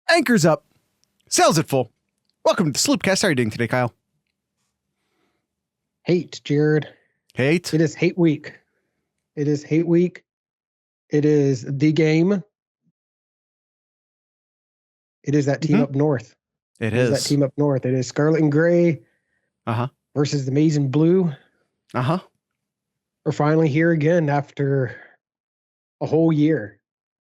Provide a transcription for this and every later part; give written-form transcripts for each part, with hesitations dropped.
Anchors up. Sails at full. Welcome to the Sloopcast. How are you doing today, Kyle? Hate, Jared. Hate? It is hate week. It is hate week. It is the game. It is that team up north. It is that team up north. It is Scarlet and Gray versus the Maize and Blue. We're finally here again after a whole year.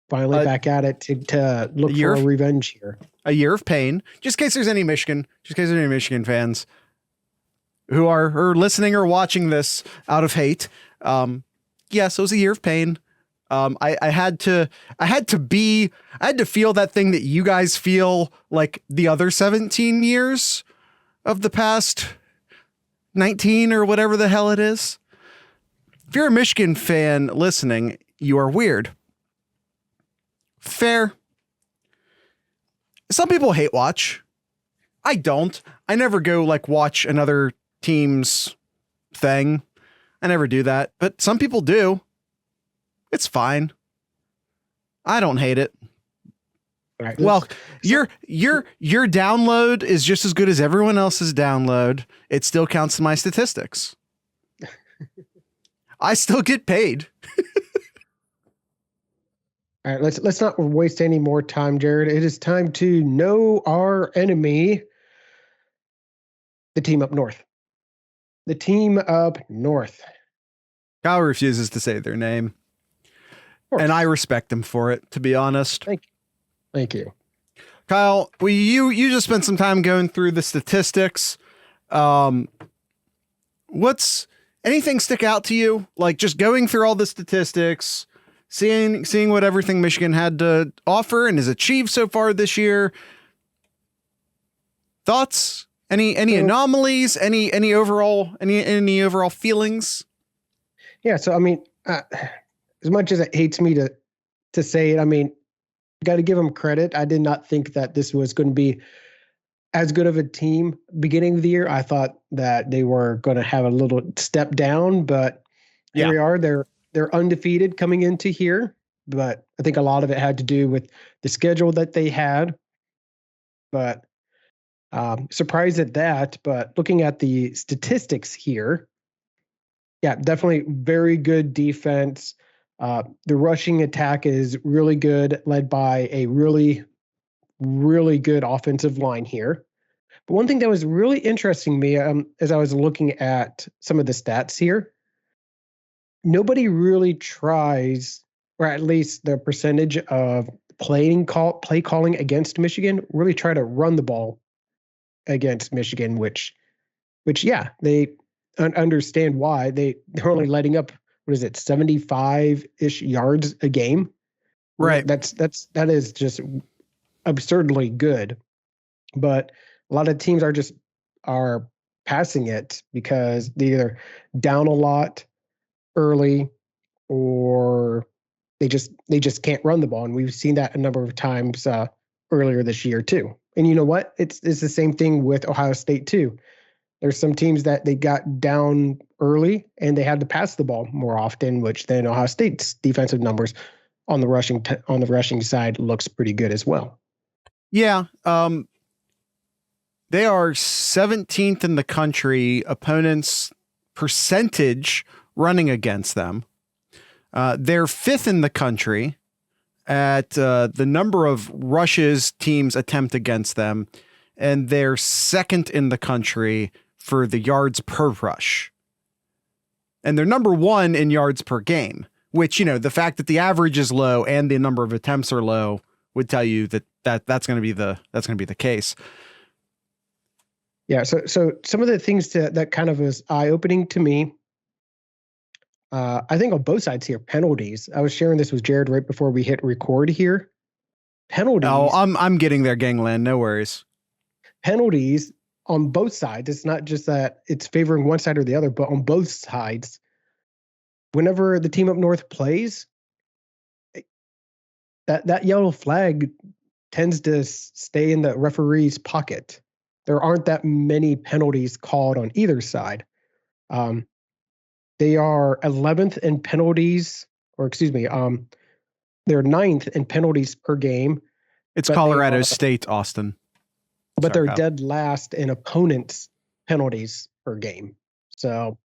Finally back at it to look for a revenge here. A year of pain. Just in case there's any Michigan fans who are listening or watching this out of hate. Yes, it was a year of pain. I had to feel that thing that you guys feel like the other 17 years of the past 19 or whatever the hell it is. If you're a Michigan fan listening, you are weird. Fair. Some people hate watch. I don't. I never go watch another team's thing. I never do that, but some people do. It's fine. I don't hate it. Right, well, your download is just as good as everyone else's download. It still counts in my statistics. I still get paid. All right, let's not waste any more time, Jared. It is time to know our enemy, the team up north. The team up north. Kyle refuses to say their name. And I respect him for it, to be honest. Thank you. Kyle, you just spent some time going through the statistics. What's anything stick out to you? Like just going through all the statistics, seeing what everything Michigan had to offer and has achieved so far this year. Thoughts? Any anomalies? Any overall feelings? Yeah. So I mean, as much as it hates me to say it, I mean, got to give them credit. I did not think that this was going to be as good of a team beginning of the year. I thought that they were going to have a little step down, but here we are. They're undefeated coming into here, but I think a lot of it had to do with the schedule that they had. But surprised at that. But looking at the statistics here, yeah, definitely very good defense. The rushing attack is really good, led by a really, really good offensive line here. But one thing that was really interesting to me as I was looking at some of the stats here, nobody really tries, or at least the percentage of play calling against Michigan, really try to run the ball against Michigan, which yeah, they understand why they're only letting up. What is it, 75-ish yards a game? Right. That is just absurdly good. But a lot of teams are passing it because they either down a lot early or they just can't run the ball. And we've seen that a number of times earlier this year too. And you know what? It's the same thing with Ohio State too. There's some teams that they got down early and they had to pass the ball more often, which then Ohio State's defensive numbers on the rushing side looks pretty good as well. Yeah. They are 17th in the country, opponents' percentage running against them. They're 5th in the country at the number of rushes teams attempt against them, and they're 2nd in the country for the yards per rush. And they're number 1 in yards per game, which, the fact that the average is low and the number of attempts are low would tell you that's going to be the case. Yeah. So some of the things that kind of was eye-opening to me, I think on both sides here, penalties. I was sharing this with Jared right before we hit record here. Penalties. Oh, I'm getting there, gangland. No worries. Penalties on both sides. It's not just that it's favoring one side or the other, but on both sides, whenever the team up north plays, that yellow flag tends to stay in the referee's pocket. There aren't that many penalties called on either side. They are 11th in penalties, they're 9th in penalties per game. It's but Colorado State, Austin. But Sorry, they're Kyle. dead last in opponents' penalties per game. So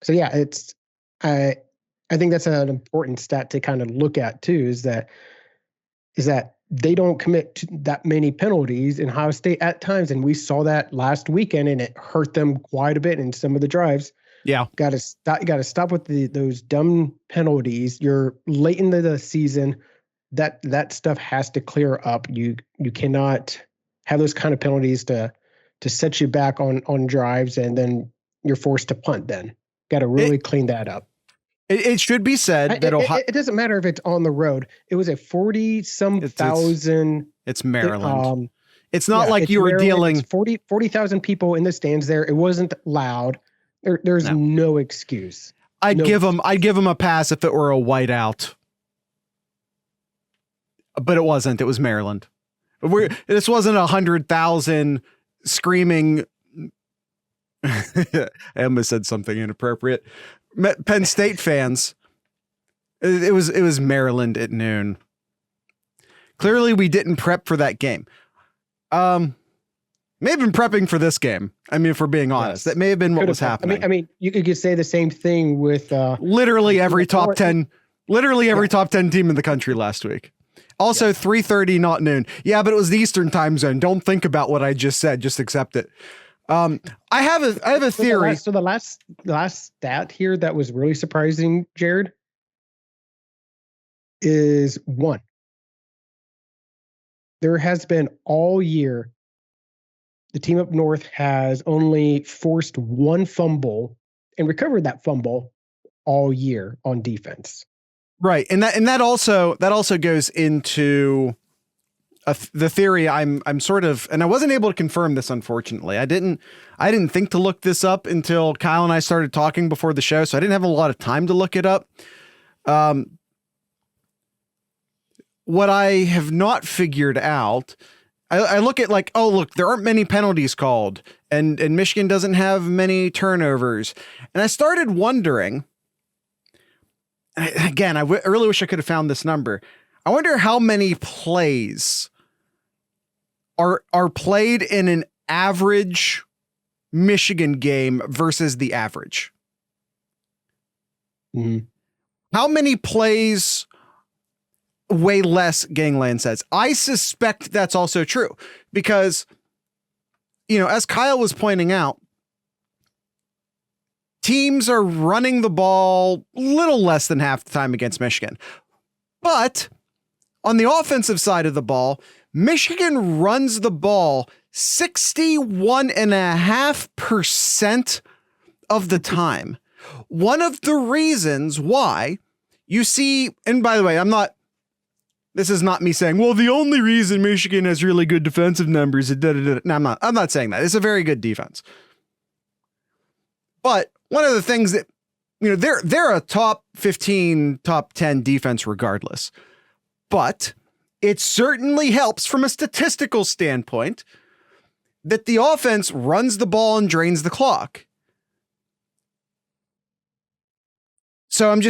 yeah, I think that's an important stat to kind of look at too. Is that they don't commit to that many penalties in Ohio State at times, and we saw that last weekend, and it hurt them quite a bit in some of the drives. Yeah, got to stop with those dumb penalties. You're late into the season. That stuff has to clear up. You cannot have those kind of penalties to set you back on drives, and then you're forced to punt. Then got to really clean that up. It should be said that Ohio. It doesn't matter if it's on the road. It was a 40,000. It's Maryland. It's not like you were Maryland. dealing 40,000 people in the stands there. It wasn't loud. There's no excuse. I'd give them a pass if it were a whiteout, but it wasn't. It was Maryland. This wasn't 100,000 screaming. I almost said something inappropriate. Penn State fans. It was Maryland at noon. Clearly, we didn't prep for that game. May have been prepping for this game. I mean, if we're being honest, that may have been what was happening. I mean, you could say the same thing with literally every top 10 team in the country last week. Also, 3:30, not noon. Yeah, but it was the Eastern time zone. Don't think about what I just said. Just accept it. I have a theory. So the last stat here that was really surprising, Jared, is 1. There has been all year, the team up north has only forced 1 fumble and recovered that fumble all year on defense. Right, and that also goes into the theory I'm sort of, and I wasn't able to confirm this, unfortunately. I didn't think to look this up until Kyle and I started talking before the show, so I didn't have a lot of time to look it up. What I have not figured out, I look at like, oh, look, there aren't many penalties called, and Michigan doesn't have many turnovers. And I started wondering, again, I really wish I could have found this number. I wonder how many plays are played in an average Michigan game versus the average. Mm-hmm. How many plays way less, Gangland says? I suspect that's also true because, as Kyle was pointing out, teams are running the ball a little less than half the time against Michigan. But on the offensive side of the ball, Michigan runs the ball 61.5% of the time. One of the reasons why you see, and by the way, this is not me saying, well, the only reason Michigan has really good defensive numbers is No, I'm not saying that. It's a very good defense. But one of the things that, they're a top 15, top 10 defense regardless. But it certainly helps from a statistical standpoint that the offense runs the ball and drains the clock. So I'm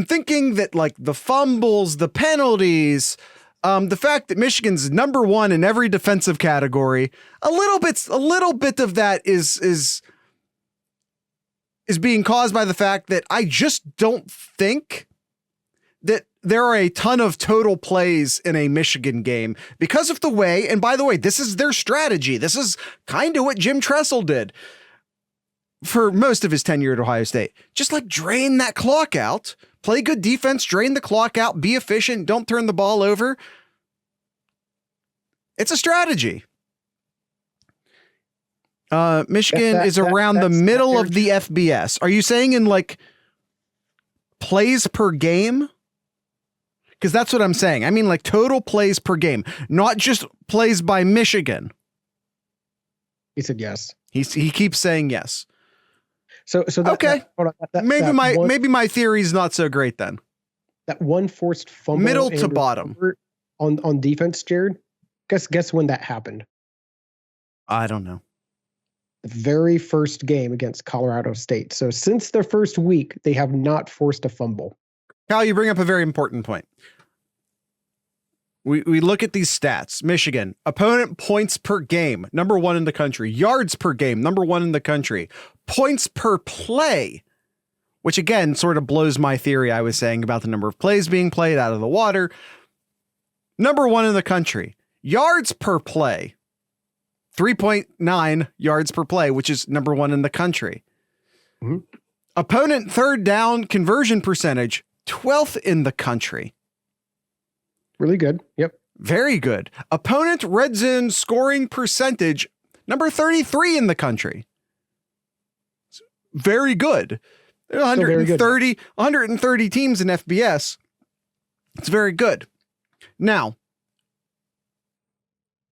thinking that like the fumbles, the penalties, the fact that Michigan's number 1 in every defensive category, a little bit of that is being caused by the fact that I just don't think that there are a ton of total plays in a Michigan game because of the way, and by the way, this is their strategy. This is kind of what Jim Tressel did for most of his tenure at Ohio State. Just like drain that clock out, play good defense, drain the clock out, be efficient, don't turn the ball over. It's a strategy. Michigan is around the middle of the FBS. Are you saying in like plays per game? Because that's what I'm saying. I mean, like total plays per game, not just plays by Michigan. He said yes. He keeps saying yes. So that, okay. Maybe my theory's not so great then. That 1 forced fumble, middle to bottom on defense, Jared. Guess when that happened? I don't know. The very first game against Colorado State. So since the first week, they have not forced a fumble. Kyle, you bring up a very important point. We look at these stats. Michigan, opponent points per game, number 1 in the country. Yards per game, number 1 in the country. Points per play, which again sort of blows my theory I was saying about the number of plays being played out of the water. Number 1 in the country. Yards per play, 3.9 yards per play, which is number 1 in the country. Mm-hmm. Opponent third down conversion percentage, 12th in the country. Really good. Yep. Very good. Opponent red zone scoring percentage, number 33 in the country. Very good. 130 teams in FBS. It's very good. Now,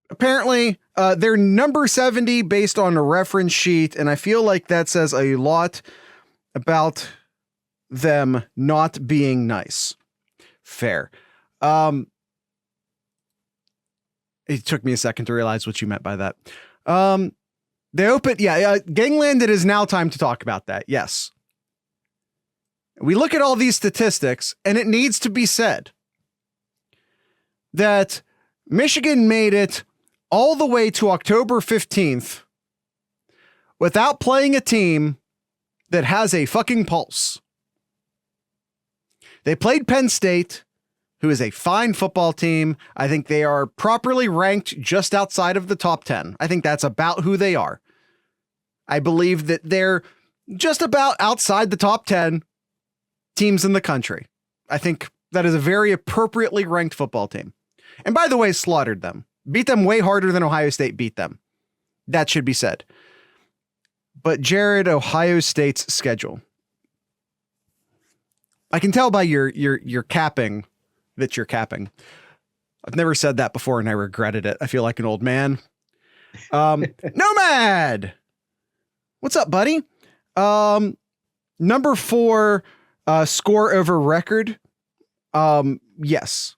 apparently, they're number 70 based on a reference sheet, and I feel like that says a lot about them not being nice. Fair. It took me a second to realize what you meant by that. They open, Gangland, it is now time to talk about that. Yes. We look at all these statistics, and it needs to be said that Michigan made it all the way to October 15th without playing a team that has a fucking pulse. They played Penn State, who is a fine football team. I think they are properly ranked just outside of the top 10. I think that's about who they are. I believe that they're just about outside the top 10 teams in the country. I think that is a very appropriately ranked football team. And by the way, slaughtered them. Beat them way harder than Ohio State beat them. That should be said. But Jared, Ohio State's schedule. I can tell by your capping that you're capping. I've never said that before and I regretted it. I feel like an old man. Nomad! What's up, buddy? Number 4, score over record. Yes.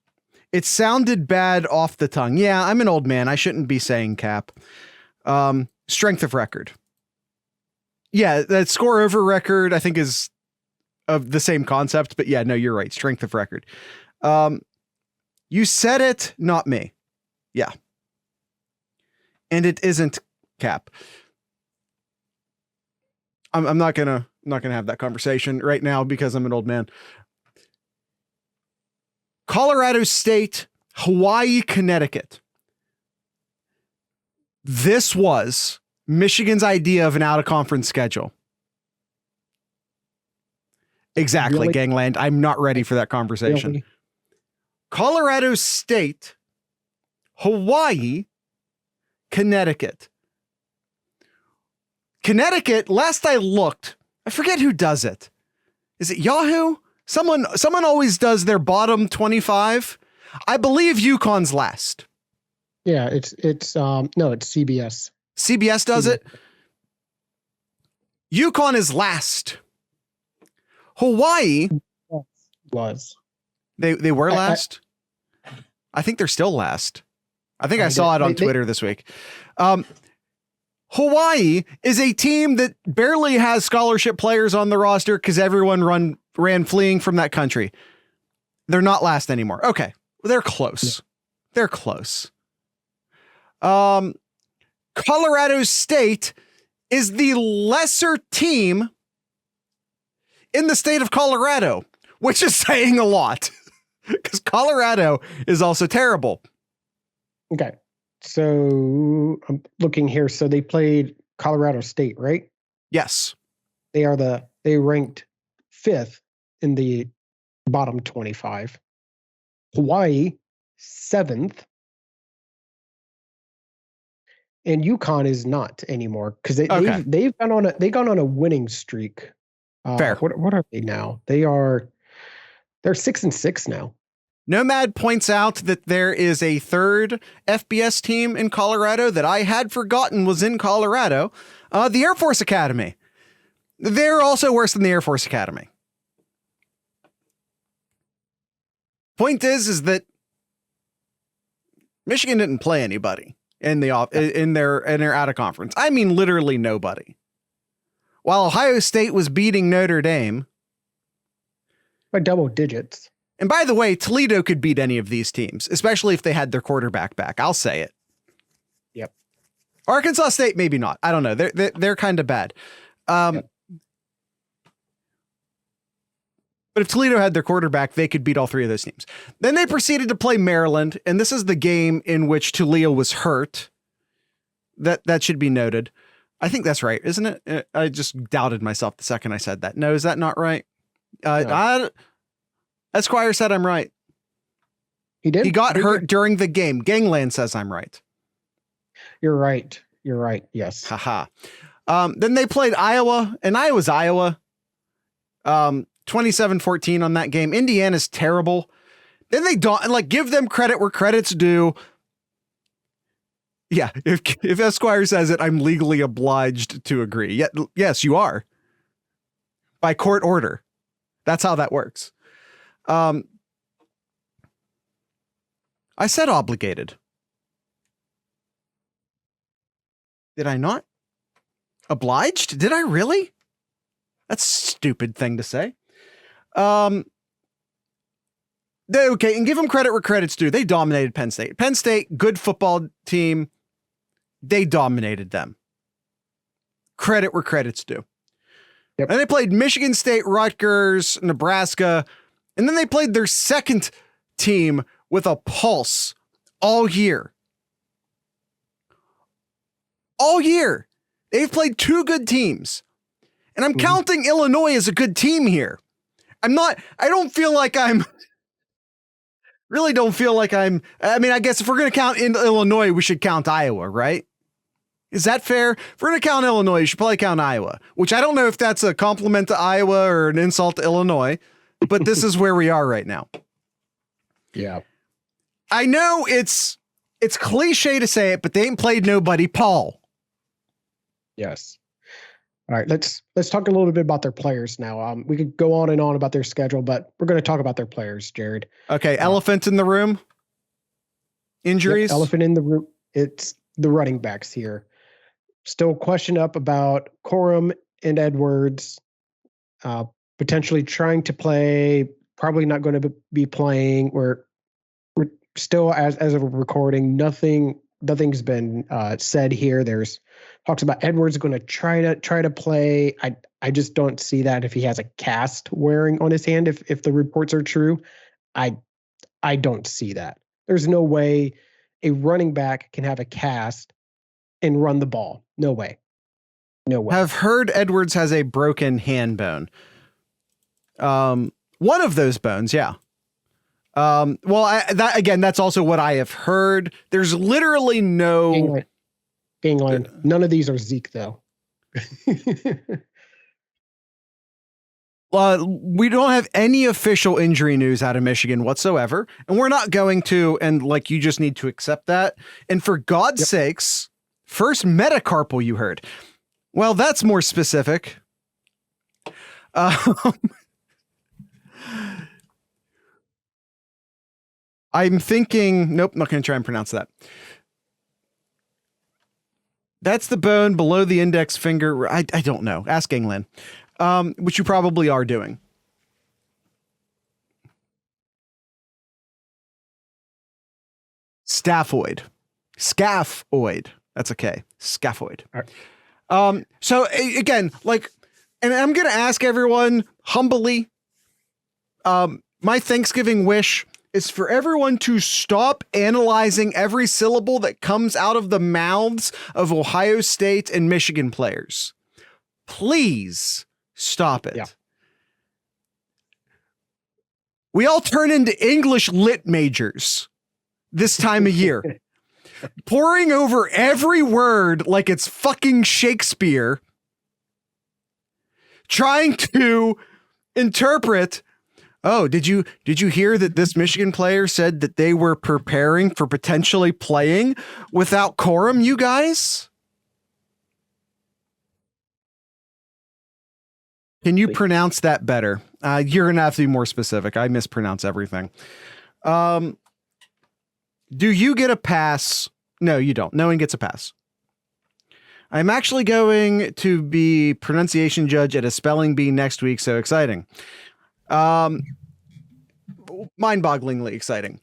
It sounded bad off the tongue. Yeah, I'm an old man. I shouldn't be saying cap. Strength of record. Yeah, that score over record, I think, is of the same concept, but yeah, no, you're right. Strength of record. You said it, not me. Yeah. And it isn't cap. I'm not gonna have that conversation right now because I'm an old man. Colorado State, Hawaii, Connecticut. This was Michigan's idea of an out-of-conference schedule. Exactly, really? Gangland. I'm not ready for that conversation. Really? Colorado State, Hawaii, Connecticut. Connecticut, last I looked, I forget who does it. Is it Yahoo? Someone always does their bottom 25. I believe UConn's last. Yeah, it's CBS. CBS does it. UConn is last. Hawaii was. They were last. I think they're still last. I think I saw it on Twitter this week. Hawaii is a team that barely has scholarship players on the roster because everyone ran fleeing from that country. They're not last anymore. Okay. Well, they're close. Yeah. They're close. Colorado State is the lesser team in the state of Colorado, which is saying a lot because Colorado is also terrible. Okay. So I'm looking here. So they played Colorado State, right? Yes. They ranked 5th in the bottom 25. Hawaii, 7th. And UConn is not anymore because they've gone on a winning streak. Fair. What are they now? They're 6-6 now. Nomad points out that there is a third FBS team in Colorado that I had forgotten was in Colorado, the Air Force Academy. They're also worse than the Air Force Academy. Point is that Michigan didn't play anybody in their out of conference. I mean, literally nobody. While Ohio State was beating Notre Dame by double digits. And by the way, Toledo could beat any of these teams, especially if they had their quarterback back. I'll say it. Yep. Arkansas State, maybe not. I don't know. They're kind of bad. Yep. But if Toledo had their quarterback, they could beat all three of those teams. Then they proceeded to play Maryland, and this is the game in which Toledo was hurt. That should be noted. I think that's right, isn't it? I just doubted myself the second I said that. No, is that not right? No. Esquire said I'm right. He did? He got hurt during the game. Gangland says I'm right. You're right. You're right. Yes. Haha. Then they played Iowa, and Iowa's Iowa. 27-14 on that game. Indiana's terrible. Then they don't give them credit where credit's due. Yeah, if Esquire says it, I'm legally obliged to agree. Yes, you are. By court order. That's how that works. I said obligated. Did I not? Obliged? Did I really? That's a stupid thing to say. Okay, and give them credit where credit's due. They dominated Penn State. Penn State, good football team. They dominated them. Credit where credit's due. Yep. And they played Michigan State, Rutgers, Nebraska, and then they played their second team with a pulse all year. All year. They've played two good teams. And I'm counting Illinois as a good team here. I don't feel like I mean, I guess if we're going to count in Illinois, we should count Iowa, right? Is that fair? If we're going to count Illinois, you should probably count Iowa, which I don't know if that's a compliment to Iowa or an insult to Illinois, but this is where we are right now. Yeah. I know it's cliche to say it, but they ain't played nobody, Paul. Yes. All right, let's talk a little bit about their players now. We could go on and on about their schedule, but we're going to talk about their players, Jared. Okay, elephant in the room. Injuries? Yep, elephant in the room. It's the running backs here. Still question up about Corum and Edwards potentially trying to play, probably not going to be playing. We're still, as of a recording, nothing's been said here. There's talks about Edwards going to try to play. I just don't see that if he has a cast wearing on his hand. If the reports are true, I don't see that. There's no way a running back can have a cast and run the ball. No way. No way. I've heard Edwards has a broken hand bone. One of those bones, yeah. That's also what I have heard. There's literally no Gangland. None of these are Zeke though. We don't have any official injury news out of Michigan whatsoever, and we're not going to, and you just need to accept that. And for God's sakes, first metacarpal you heard. Well, that's more specific. I'm thinking, nope, not going to try and pronounce that. That's the bone below the index finger. I don't know. Ask England, which you probably are doing. Scaphoid. That's okay. Scaphoid. All right. So again, and I'm going to ask everyone humbly, my Thanksgiving wish is for everyone to stop analyzing every syllable that comes out of the mouths of Ohio State and Michigan players. Please stop it. Yeah. We all turn into English lit majors this time of year, pouring over every word like it's fucking Shakespeare, trying to interpret. Oh, did you hear that this Michigan player said that they were preparing for potentially playing without Corum, you guys? Can you pronounce that better? You're going to have to be more specific. I mispronounce everything. Do you get a pass? No, you don't. No one gets a pass. I'm actually going to be pronunciation judge at a spelling bee next week. So exciting. mind-bogglingly exciting.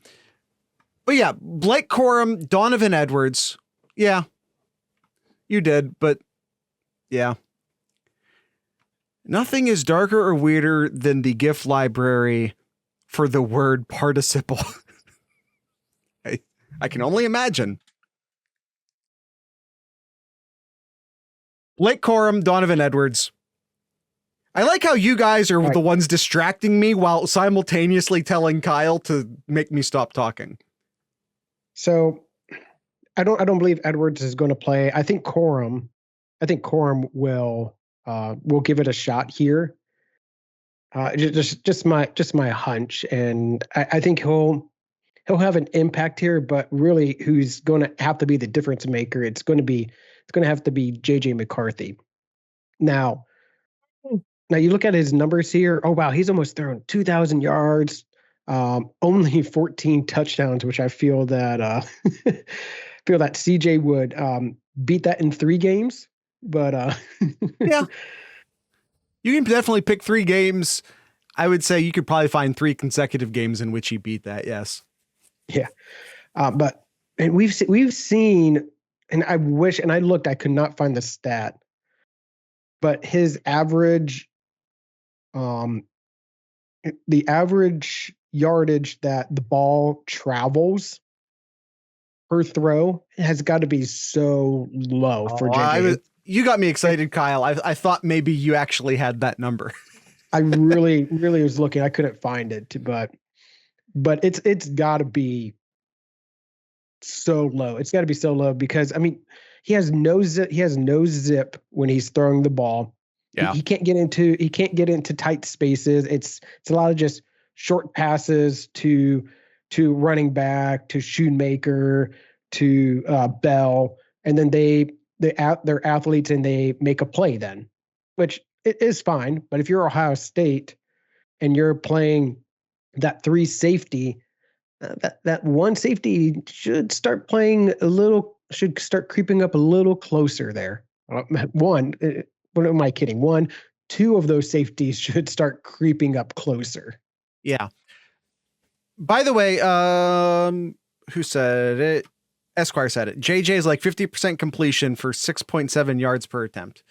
But yeah, Blake Corum, Donovan Edwards. Yeah, you did, but yeah. Nothing is darker or weirder than the GIF library for the word participle. I can only imagine. Blake Corum, Donovan Edwards. I like how you guys are the ones distracting me while simultaneously telling Kyle to make me stop talking. So I don't believe Edwards is going to play. I think Corum will give it a shot here. Just my hunch, and I think he'll have an impact here. But really, who's going to have to be the difference maker? It's going to have to be JJ McCarthy. Now you look at his numbers here. Oh wow, he's almost thrown 2,000 yards, only 14 touchdowns, which I feel that CJ would beat that in 3 games. But yeah, you can definitely pick 3 games. I would say you could probably find 3 consecutive games in which he beat that. Yes. Yeah. But we've seen, and I wish, and I looked, I could not find the stat, but his average, the average yardage that the ball travels per throw has got to be so low for JJ. You got me excited, Kyle. I thought maybe you actually had that number. I really was looking. I couldn't find it, but it's got to be so low. It's got to be so low because he has no zip when he's throwing the ball. Yeah. He can't get into tight spaces. It's a lot of just short passes to running back, to Shoemaker, to Bell, and then they're athletes and they make a play then, which it is fine. But if you're Ohio State and you're playing that 3 safety, that 1 safety should start creeping up a little closer there. What am I kidding? 2 of those safeties should start creeping up closer. Yeah. By the way, who said it? Esquire said it. JJ is like 50% completion for 6.7 yards per attempt.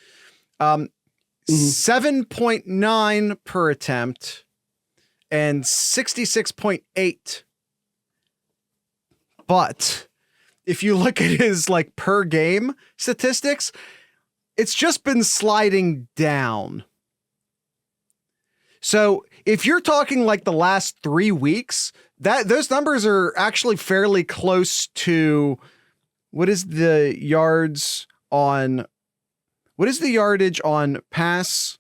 7.9 per attempt and 66.8. But if you look at his like per game statistics, it's just been sliding down. So if you're talking like the last 3 weeks, those numbers are actually fairly close to what is the yardage on pass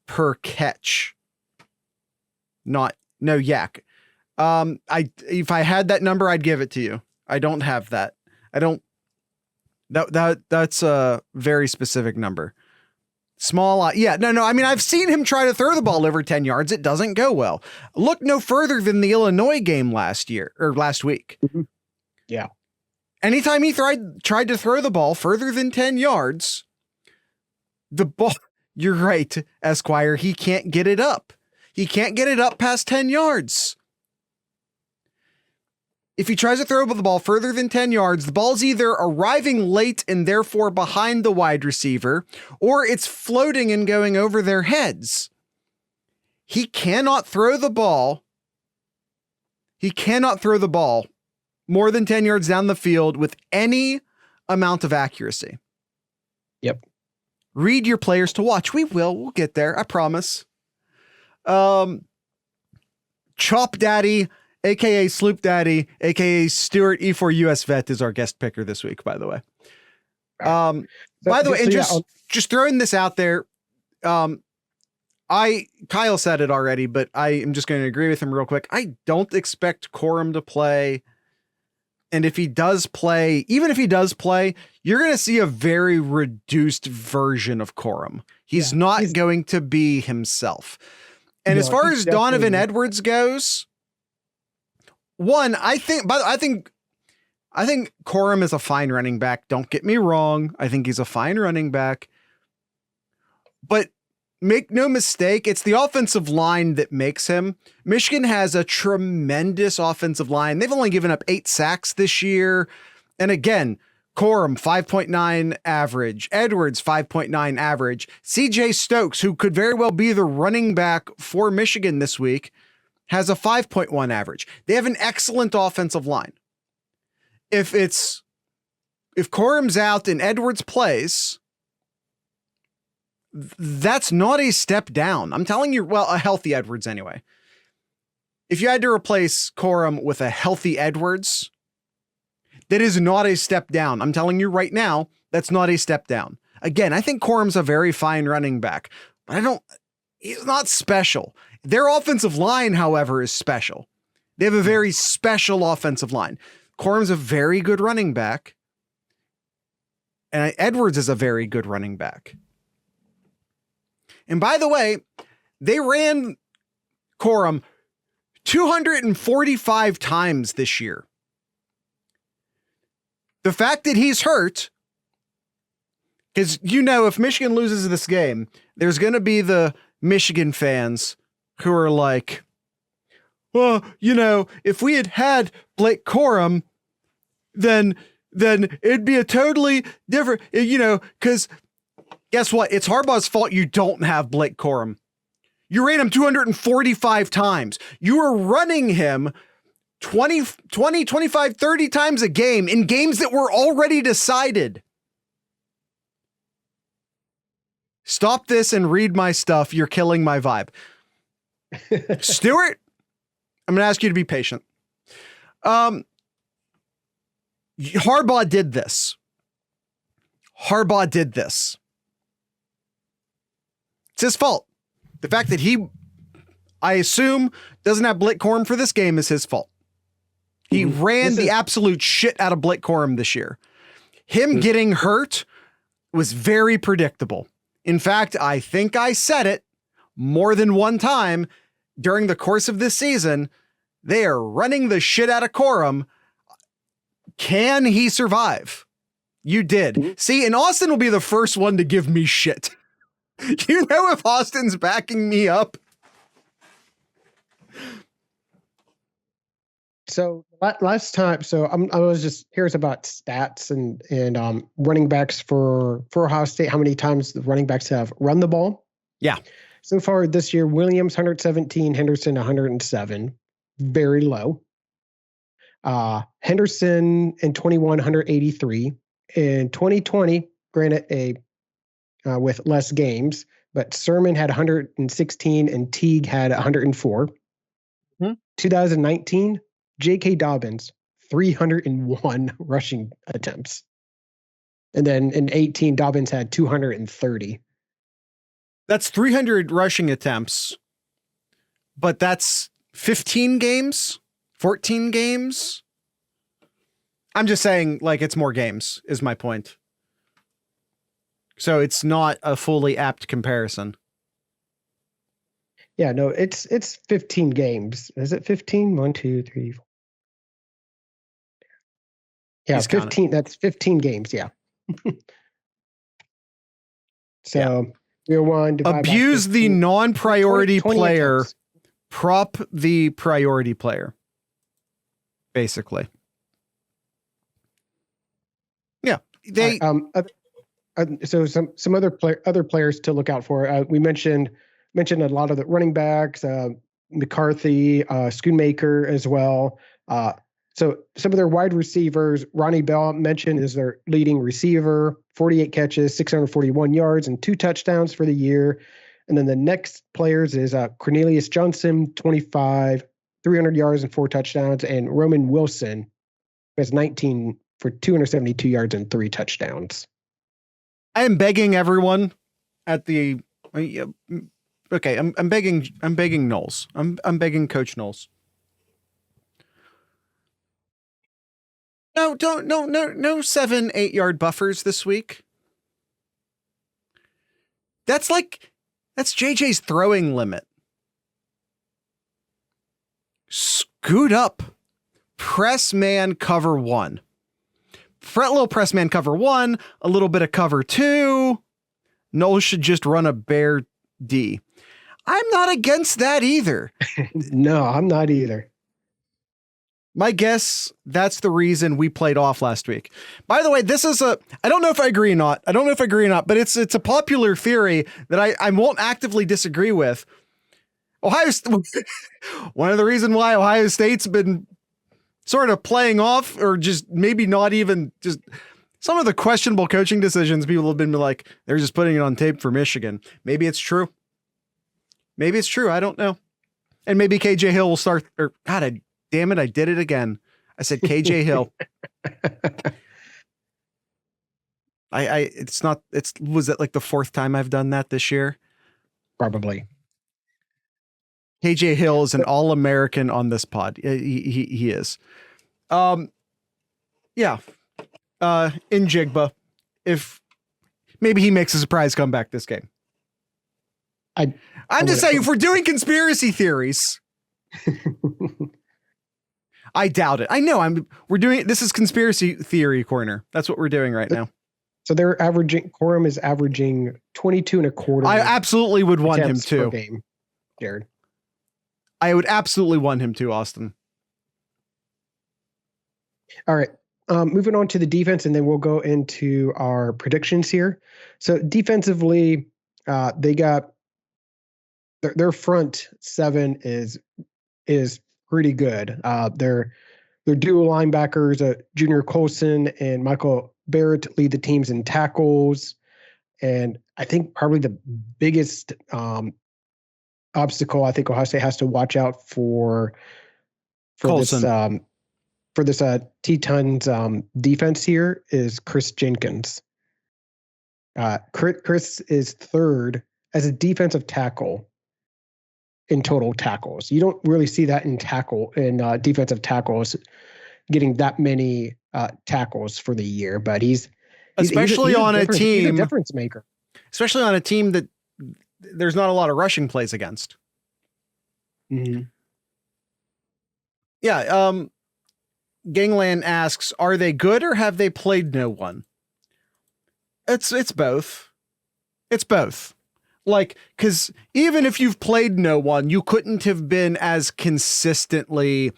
per catch? Yak. If I had that number, I'd give it to you. I don't have that. That's a very specific number. Small. Yeah, no. I've seen him try to throw the ball over 10 yards. It doesn't go well. Look no further than the Illinois game last week. Mm-hmm. Yeah. Anytime he tried to throw the ball further than 10 yards, the ball, you're right, Esquire, he can't get it up. He can't get it up past 10 yards. If he tries to throw the ball further than 10 yards, the ball's either arriving late and therefore behind the wide receiver, or it's floating and going over their heads. He cannot throw the ball. More than 10 yards down the field with any amount of accuracy. Yep. Read your players to watch. We'll get there. I promise. Chop Daddy, aka Sloop Daddy, aka Stuart E4 US Vet is our guest picker this week, by the way. By the way, and just throwing this out there, Kyle said it already, but I am just going to agree with him real quick. I don't expect Corum to play. And if he does play, even if he does play, you're going to see a very reduced version of Corum. He's not going to be himself. And as far as Donovan Edwards goes, I think Corum is a fine running back. Don't get me wrong. I think he's a fine running back. But make no mistake, it's the offensive line that makes him. Michigan has a tremendous offensive line. They've only given up 8 sacks this year. And again, Corum, 5.9 average. Edwards, 5.9 average. CJ Stokes, who could very well be the running back for Michigan this week, has a 5.1 average. They have an excellent offensive line. If Corum's out and Edwards plays, that's not a step down. I'm telling you, well, a healthy Edwards anyway. If you had to replace Corum with a healthy Edwards, that is not a step down. I'm telling you right now, that's not a step down. Again, I think Corum's a very fine running back, but he's not special. Their offensive line, however, is special. They have a very special offensive line. Corum's a very good running back, and Edwards is a very good running back. And by the way, they ran Corum 245 times this year. The fact that he's hurt, because if Michigan loses this game, there's going to be the Michigan fans who are like, well, if we had Blake Corum, then it'd be a totally different, because guess what? It's Harbaugh's fault you don't have Blake Corum. You ran him 245 times. You were running him 20, 25, 30 times a game in games that were already decided. Stop this and read my stuff. You're killing my vibe. Stuart, I'm going to ask you to be patient. Harbaugh did this. It's his fault. The fact that he, I assume, doesn't have Blake Corum for this game is his fault. He ran the absolute shit out of Blake Corum this year. Him getting hurt was very predictable. In fact, I think I said it more than one time during the course of this season. They are running the shit out of Corum. Can he survive? You did. See, and Austin will be the first one to give me shit. If Austin's backing me up. So last time, I was just curious about stats and running backs for Ohio State. How many times the running backs have run the ball? Yeah. So far this year, Williams 117, Henderson 107, very low. Henderson in 21, 183. In 2020, granted with less games, but Sermon had 116 and Teague had 104. 2019, J.K. Dobbins, 301 rushing attempts. And then in 18, Dobbins had 230. That's 300 rushing attempts, but that's 15 games, 14 games. I'm just saying, it's more games is my point. So it's not a fully apt comparison. Yeah, no, it's 15 games. Is it 15? 1, 2, 3, 4. Yeah, 15. That's 15 games. Yeah. So year one. Abuse the non-priority player. Attempts. Prop the priority player. Basically. Yeah. They. So some other players to look out for. We mentioned a lot of the running backs, McCarthy, Schoonmaker as well. So some of their wide receivers, Ronnie Bell mentioned is their leading receiver, 48 catches, 641 yards, and 2 touchdowns for the year. And then the next players is Cornelius Johnson, 25, 300 yards and 4 touchdowns, and Roman Wilson has 19 for 272 yards and 3 touchdowns. I am begging everyone at the okay. I'm begging Knowles. I'm begging Coach Knowles. No 7-8 yard buffers this week. That's JJ's throwing limit. Scoot up. Press man cover 1. Little press man cover 1, a little bit of cover 2. Knowles should just run a bare D. I'm not against that either. No, I'm not either. My guess, that's the reason we played off last week. By the way, this is I don't know if I agree or not. But it's a popular theory that I won't actively disagree with. One of the reasons why Ohio State's been sort of playing off, or just maybe not even, just some of the questionable coaching decisions, people have been like, they're just putting it on tape for Michigan. Maybe it's true. I don't know. And maybe KJ Hill will start, or God, damn it, I did it again. I said KJ Hill. Was it like the fourth time I've done that this year? Probably. KJ Hill is an All-American on this pod. He is. Yeah. In Jigba, if maybe he makes a surprise comeback this game. I'm just saying, if we're doing conspiracy theories, I doubt it. I know this is conspiracy theory corner. That's what we're doing right now. So Corum is averaging 22 and a quarter. I absolutely would want him to. Game, Jared. I would absolutely want him to, Austin. All right. Moving on to the defense, and then we'll go into our predictions here. So defensively, they got their front seven is pretty good. Their dual linebackers, Junior Colson and Michael Barrett, lead the teams in tackles. And I think probably the biggest obstacle I think Ohio State has to watch out for Colson. this Tetons defense here is Chris Jenkins. Chris is third as a defensive tackle in total tackles. You don't really see that in defensive tackles, getting that many tackles for the year, but he's especially on a team, he's a difference maker. Especially on a team that there's not a lot of rushing plays against. Mm-hmm. Yeah. Gangland asks, are they good or have they played no one? It's both. It's both. Like, because even if you've played no one, you couldn't have been as consistently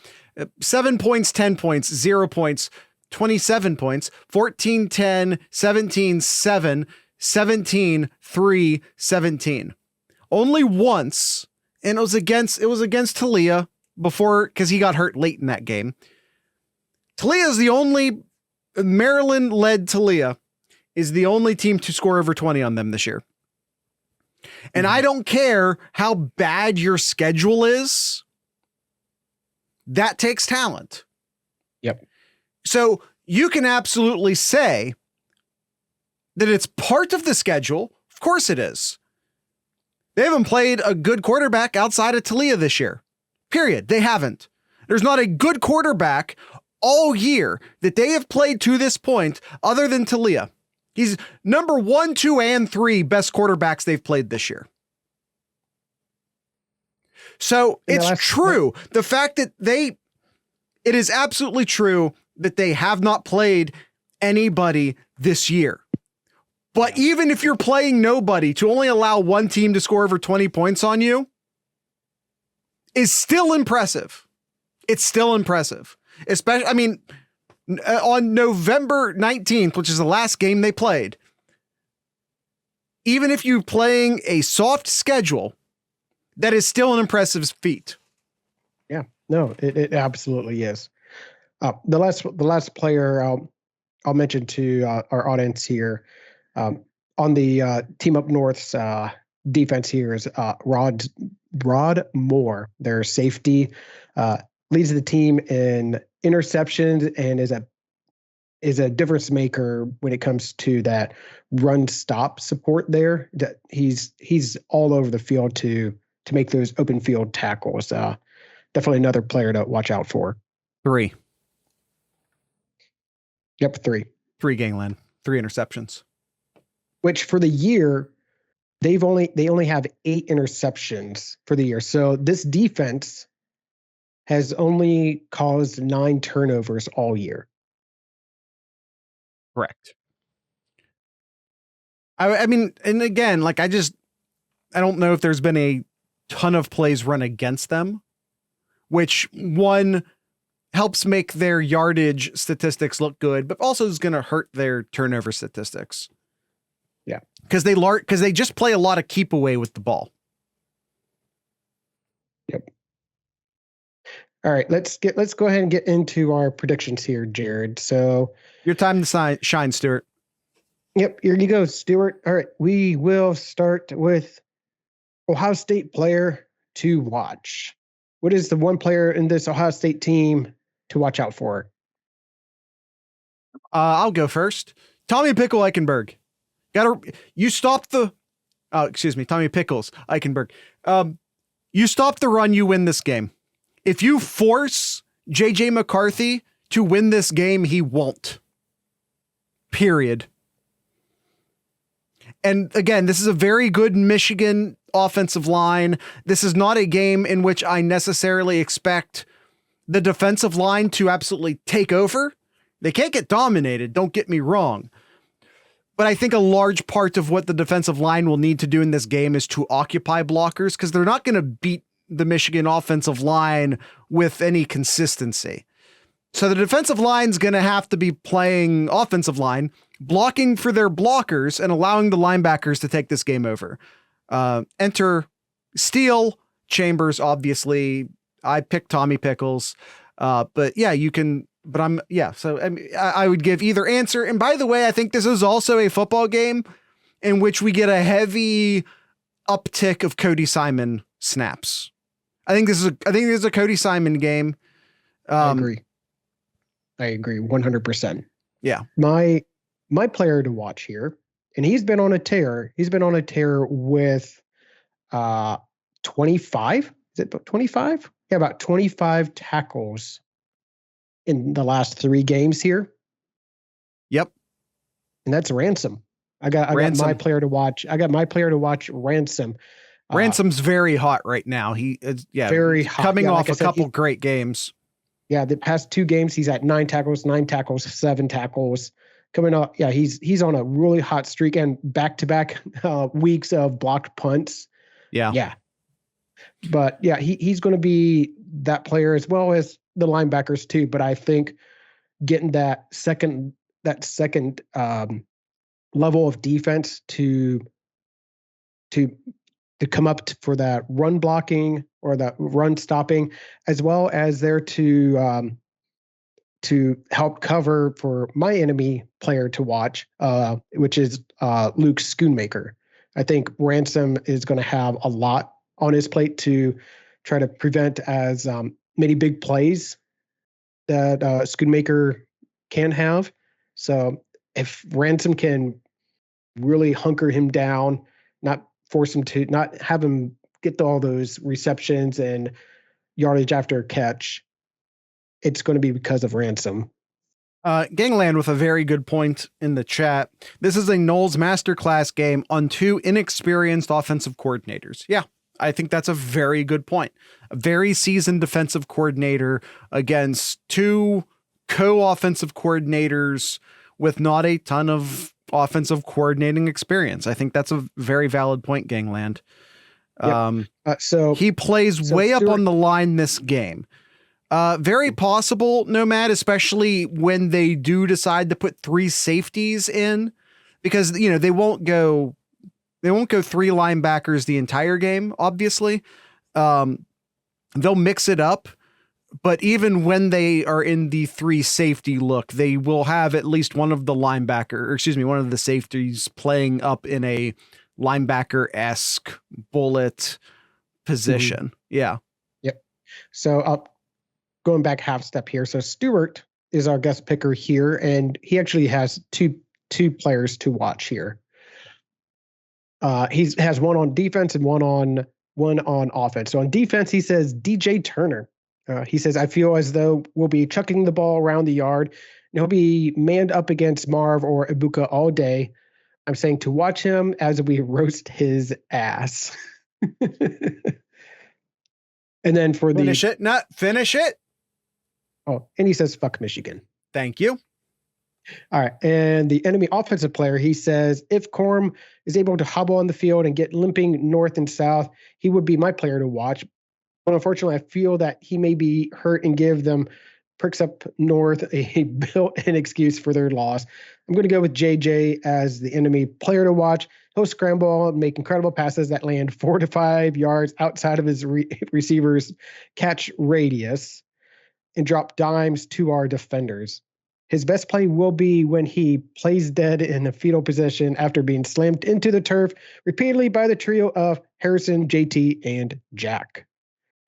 7 points, 10 points, 0 points, 27 points, 14, 10, 17, 7, 17, 3, 17. Only once, and it was against Talia before, because he got hurt late in that game. Talia is the only, Maryland-led Talia is the only team to score over 20 on them this year. And I don't care how bad your schedule is. That takes talent. Yep. So you can absolutely say that it's part of the schedule. Of course it is. They haven't played a good quarterback outside of Talia this year. Period. They haven't. There's not a good quarterback all year that they have played to this point other than Talia. He's number 1, 2, and 3 best quarterbacks they've played this year. So it's true. The fact that it is absolutely true that they have not played anybody this year. But even if you're playing nobody, to only allow one team to score over 20 points on you is still impressive. It's still impressive. Especially, I mean, on November 19th, which is the last game they played, even if you're playing a soft schedule, that is still an impressive feat. Yeah, no, it absolutely is. The last player I'll mention to our audience here on the team up north's defense here is Rod Moore. Their safety leads the team in interceptions and is a difference maker when it comes to that run stop support there. That he's all over the field to make those open field tackles. Definitely another player to watch out for. 3. Yep, 3. 3 gangland. 3 interceptions. Which for the year, they only have 8 interceptions for the year. So this defense has only caused 9 turnovers all year. Correct. I mean, and again, like I I don't know if there's been a ton of plays run against them, which one helps make their yardage statistics look good, but also is going to hurt their turnover statistics. Yeah. Because they just play a lot of keep away with the ball. Yep. All right, let's go ahead and get into our predictions here, Jared. So your time to shine, Stuart. Yep, here you go, Stuart. All right, we will start with Ohio State player to watch. What is the one player in this Ohio State team to watch out for? I'll go first. Tommy Pickle Eichenberg. You stop the. Tommy Pickles Eichenberg. You stop the run, you win this game. If you force JJ McCarthy to win this game, he won't. Period. And again, this is a very good Michigan offensive line. This is not a game in which I necessarily expect the defensive line to absolutely take over. They can't get dominated, don't get me wrong. But I think a large part of what the defensive line will need to do in this game is to occupy blockers, because they're not going to beat the Michigan offensive line with any consistency. So the defensive line's going to have to be playing offensive line, blocking for their blockers and allowing the linebackers to take this game over. Enter Steele, Chambers, obviously. I picked Tommy Pickles. But yeah, you can, but so I would give either answer. And by the way, I think this is also a football game in which we get a heavy uptick of Cody Simon snaps. I think this is a Cody Simon game. I agree 100%. Yeah. My player to watch here, and he's been on a tear. He's been on a tear with 25. Is it about 25? Yeah, about 25 tackles in the last 3 games here. Yep. And that's Ransom. I got my player to watch. Ransom. Ransom's very hot right now. He is very hot. Coming off a couple great games. Yeah, the past 2 games he's at 9 tackles, 7 tackles. Coming up, yeah, he's on a really hot streak and back-to-back weeks of blocked punts. Yeah. But yeah, he's going to be that player as well as the linebackers too. But I think getting that second level of defense to come up for that run blocking or that run stopping, as well as there to help cover for my enemy player to watch, which is Luke Schoonmaker. I think Ransom is going to have a lot on his plate to try to prevent as many big plays that Schoonmaker can have. So if Ransom can really hunker him down, not have him get all those receptions and yardage after catch, it's going to be because of Ransom. Gangland with a very good point in the chat. This is a Knowles masterclass game on 2 inexperienced offensive coordinators. Yeah, I think that's a very good point. A very seasoned defensive coordinator against 2 co-offensive coordinators with not a ton of offensive coordinating experience. I think that's a very valid point, Gangland. So he plays way up on the line this game. Very possible, Nomad, especially when they do decide to put 3 safeties in, because they won't go 3 linebackers the entire game. Obviously, they'll mix it up. But even when they are in the 3 safety look, they will have at least one of the safeties playing up in a linebacker-esque bullet position. Mm-hmm. Yeah. Yep. So going back half step here. So Stuart is our guest picker here, and he actually has two players to watch here. He has one on defense and one on offense. So on defense, he says DJ Turner. He says, I feel as though we'll be chucking the ball around the yard, and he'll be manned up against Marv or Ibuka all day. I'm saying to watch him as we roast his ass. And then for finish it. Oh, and he says, fuck Michigan. Thank you. All right. And the enemy offensive player, he says, if Corum is able to hobble on the field and get limping north and south, he would be my player to watch. But unfortunately, I feel that he may be hurt and give them Pricks up north a built-in excuse for their loss. I'm going to go with JJ as the enemy player to watch. He'll scramble and make incredible passes that land 4 to 5 yards outside of his receiver's catch radius and drop dimes to our defenders. His best play will be when he plays dead in a fetal position after being slammed into the turf repeatedly by the trio of Harrison, JT, and Jack.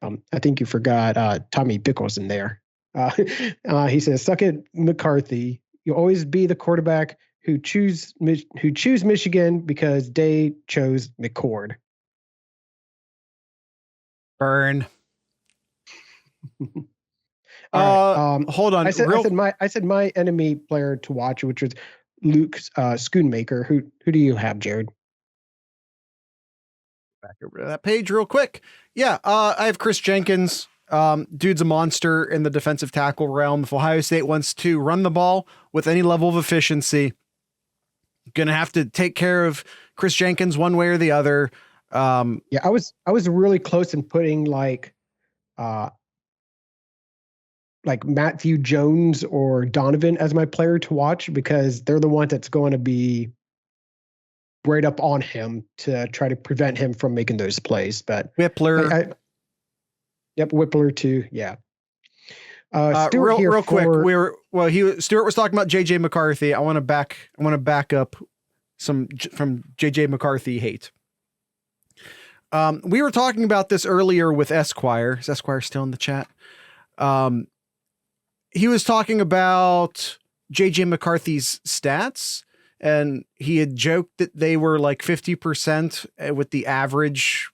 I think you forgot Tommy Pickles in there. He says, "Suck it, McCarthy. You'll always be the quarterback who choose Michigan because they chose McCord." Burn. Right. Hold on. I said my enemy player to watch, which was Luke Schoonmaker. Who do you have, Jared? Back over to that page real quick. Yeah, I have Chris Jenkins. Dude's a monster in the defensive tackle realm. If Ohio State wants to run the ball with any level of efficiency, gonna have to take care of Chris Jenkins one way or the other. Yeah, I was really close in putting like Matthew Jones or Donovan as my player to watch because they're the one that's going to be right up on him to try to prevent him from making those plays. But Whippler. Yep, Whippler too. Yeah. Stuart real quick. Stuart was talking about JJ McCarthy. I want to back up some from JJ McCarthy hate. We were talking about this earlier with Esquire. Is Esquire still in the chat? He was talking about JJ McCarthy's stats, and he had joked that they were like 50% with the average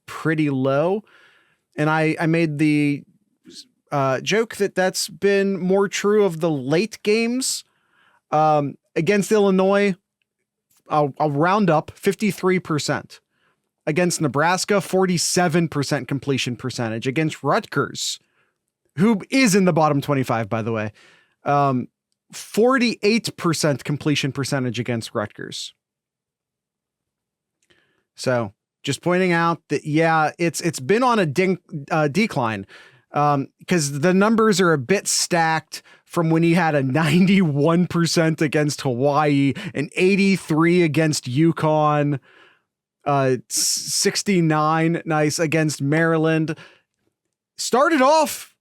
pretty low. And I made the joke that that's been more true of the late games. Against Illinois, I'll round up 53%. Against Nebraska, 47% completion percentage. Against Rutgers, who is in the bottom 25, by the way, 48% completion percentage against Rutgers. So just pointing out that, yeah, it's been on a decline because the numbers are a bit stacked from when he had a 91% against Hawaii, an 83 against UConn, 69 nice against Maryland. Started off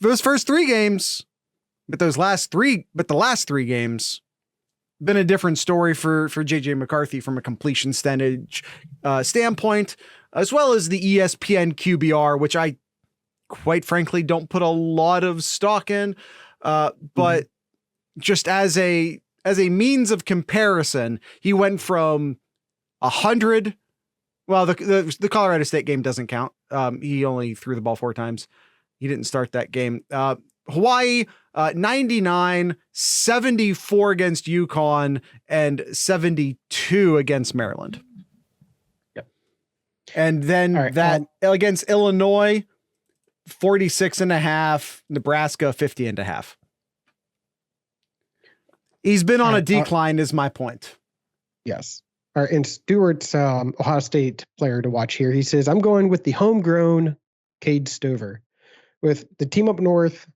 those first 3 games, but the last 3 games been a different story for JJ McCarthy from a completion standpoint, as well as the ESPN QBR, which I quite frankly don't put a lot of stock in. But just as a means of comparison, he went from 100. Well, the Colorado State game doesn't count. He only threw the ball 4 times. He didn't start that game. Hawaii, 99, 74 against UConn, and 72 against Maryland. Yep. And then against Illinois, 46.5, Nebraska, 50.5. He's been on a decline, is my point. Yes. All right, and Stewart's Ohio State player to watch here. He says, I'm going with the homegrown Cade Stover. With the team up north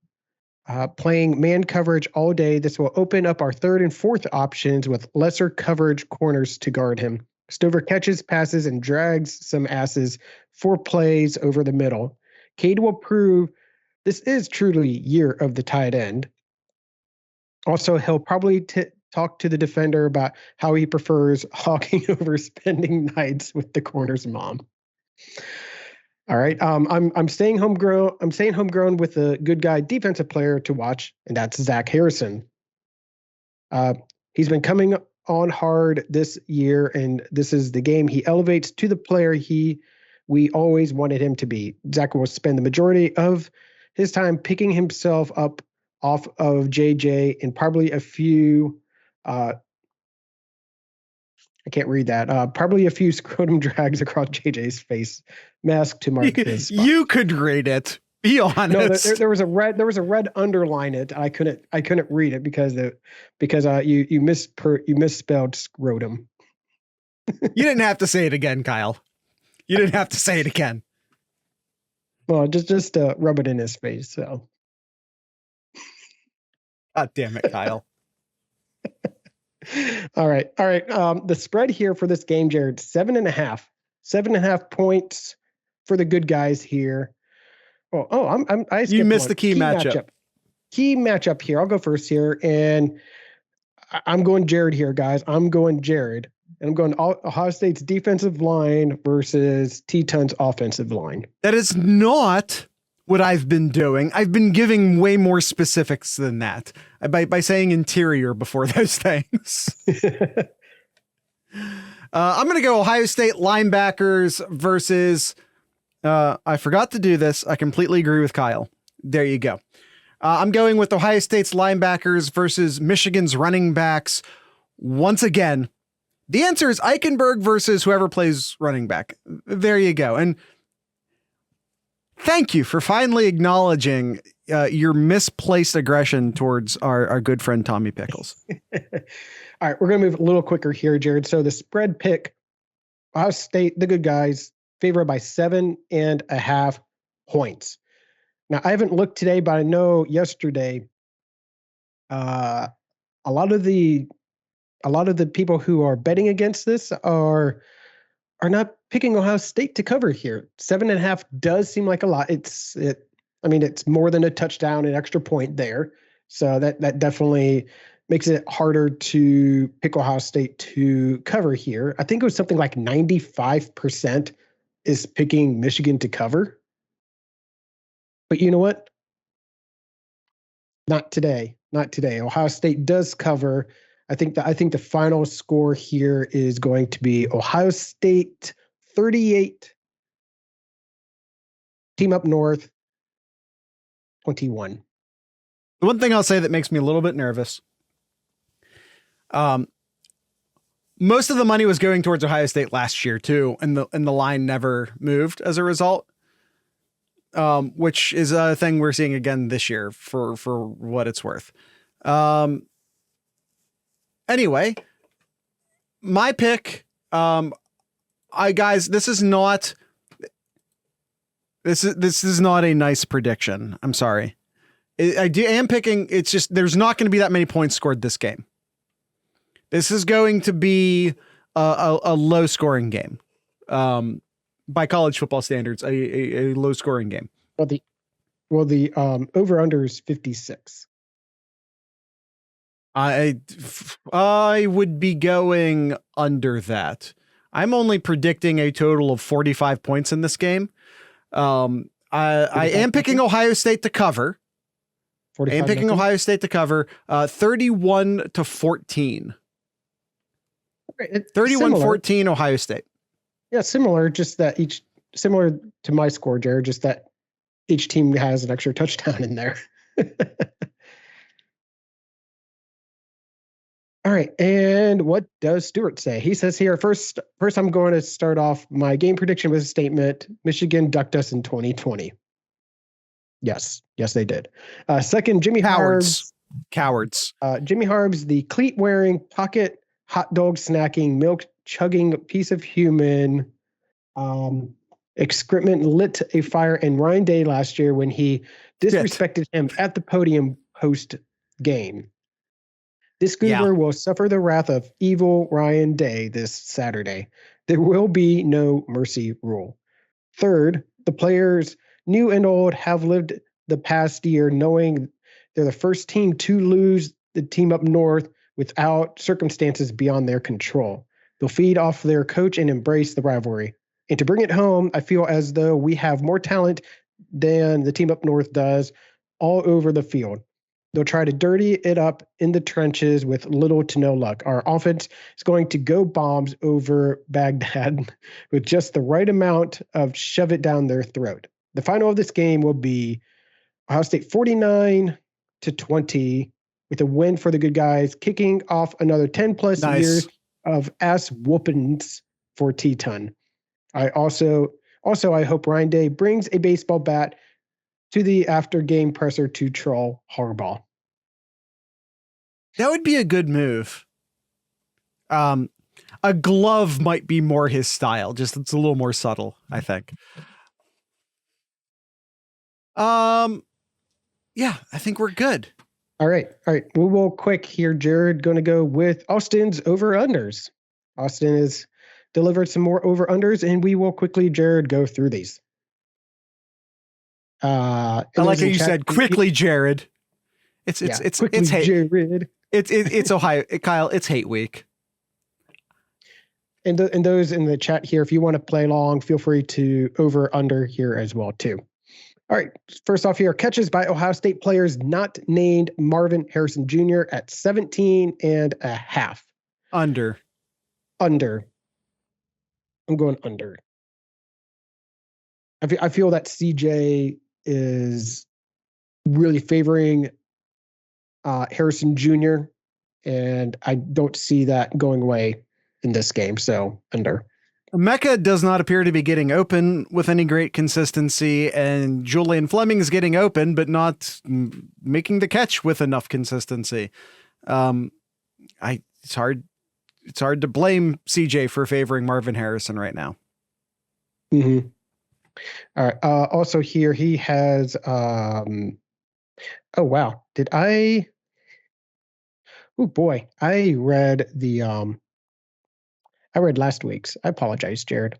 playing man coverage all day, this will open up our 3rd and 4th options with lesser coverage corners to guard him. Stover catches passes and drags some asses 4 plays over the middle. Cade will prove this is truly year of the tight end. Also, he'll probably talk to the defender about how he prefers hawking over spending nights with the corner's mom. All right. I'm staying homegrown. I'm staying homegrown with a good guy defensive player to watch, and that's Zach Harrison. He's been coming on hard this year, and this is the game he elevates to the player we always wanted him to be. Zach will spend the majority of his time picking himself up off of JJ and probably a few I can't read that. Probably a few scrotum drags across JJ's face mask to mark his spot. You could read it. Be No, honest. there was a red underline it. I couldn't read it because you misspelled scrotum. You didn't have to say it again, Kyle. You didn't have to say it again. Well, just rub it in his face. So, God damn it, Kyle. all right. The spread here for this game, Jared, 7.5 points for the good guys here. I skipped You missed one. the key matchup. Key matchup here. I'll go first here, and I'm going Jared here, guys. I'm going Jared, and I'm going Ohio State's defensive line versus Teton's offensive line. That is not what I've been doing. I've been giving way more specifics than that by saying interior before those things. I'm going to go Ohio State linebackers versus, I forgot to do this. I completely agree with Kyle. There you go. I'm going with Ohio State's linebackers versus Michigan's running backs. Once again, the answer is Eichenberg versus whoever plays running back. There you go. And thank you for finally acknowledging your misplaced aggression towards our good friend Tommy Pickles. All right, we're going to move a little quicker here, Jared. So the spread pick, Ohio State, the good guys, favored by 7.5 points. Now, I haven't looked today, but I know yesterday, a lot of the people who are betting against this are not picking Ohio State to cover here. 7.5 does seem like a lot. It's more than a touchdown, an extra point there. So that definitely makes it harder to pick Ohio State to cover here. I think it was something like 95% is picking Michigan to cover. But you know what? Not today. Ohio State does cover. I think the final score here is going to be Ohio State 38, Team Up North 21. The one thing I'll say that makes me a little bit nervous. Most of the money was going towards Ohio State last year too, and the line never moved as a result. Which is a thing we're seeing again this year for what it's worth. Anyway, my pick, this is not a nice prediction. I'm sorry. I am picking. It's just, there's not going to be that many points scored this game. This is going to be a low scoring game. By college football standards, a low scoring game. Well, the over under is 56. I would be going under that. I'm only predicting a total of 45 points in this game. I am picking Ohio State to cover. 31-14. 31-14 Ohio State. Yeah, similar, just that similar to my score, Jared, just that each team has an extra touchdown in there. All right, and what does Stuart say? He says here, first I'm going to start off my game prediction with a statement: Michigan ducked us in 2020. Yes, they did. Second, Jimmy Cowards. Jimmy Harbs, the cleat-wearing, pocket hot dog snacking, milk chugging piece of human excrement lit a fire in Ryan Day last year when he disrespected him at the podium post game. This goober will suffer the wrath of evil Ryan Day this Saturday. There will be no mercy rule. Third, the players, new and old, have lived the past year knowing they're the first team to lose the Team Up North without circumstances beyond their control. They'll feed off their coach and embrace the rivalry. And to bring it home, I feel as though we have more talent than the Team Up North does all over the field. They'll try to dirty it up in the trenches with little to no luck. Our offense is going to go bombs over Baghdad with just the right amount of shove it down their throat. The final of this game will be Ohio State 49-20 with a win for the good guys, kicking off another 10+ years of ass whoopings for Teton. I hope Ryan Day brings a baseball bat to the after game presser to troll Harbaugh. That would be a good move. A glove might be more his style. Just it's a little more subtle, I think. Yeah, I think we're good. All right. We will quick here, Jared. Going to go with Austin's over-unders. Austin has delivered some more over-unders, and we will quickly, Jared, go through these. I like how you said quickly, Jared. It's hate. Jared. It's Ohio, Kyle. It's hate week. And those in the chat here, if you want to play along, feel free to over/under here as well too. All right. First off here, catches by Ohio State players not named Marvin Harrison Jr. at 17.5. Under. I'm going under. I feel that CJ is really favoring Harrison Jr., and I don't see that going away in this game. So under. Mecca does not appear to be getting open with any great consistency, and Julian Fleming is getting open, but not making the catch with enough consistency. It's hard to blame CJ for favoring Marvin Harrison right now. Mm-hmm. All right. Also here, he has, oh, wow. Oh boy. I read last week's. I apologize, Jared.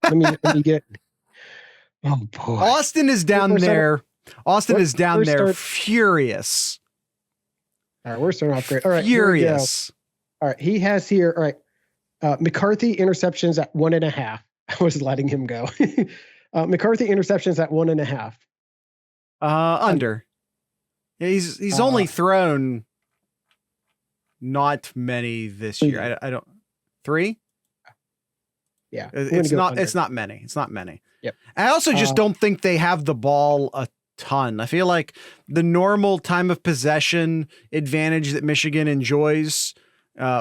Let me get. Oh boy. Austin is down there. Austin is down there, furious. All right, we're starting off great. All right, furious. All right, he has here. All right, McCarthy interceptions at 1.5. I was letting him go. McCarthy interceptions at 1.5. Under. Yeah, he's only thrown not many this year. I don't. 3? Yeah. It's not many. Yep. I also just don't think they have the ball a ton. I feel like the normal time of possession advantage that Michigan enjoys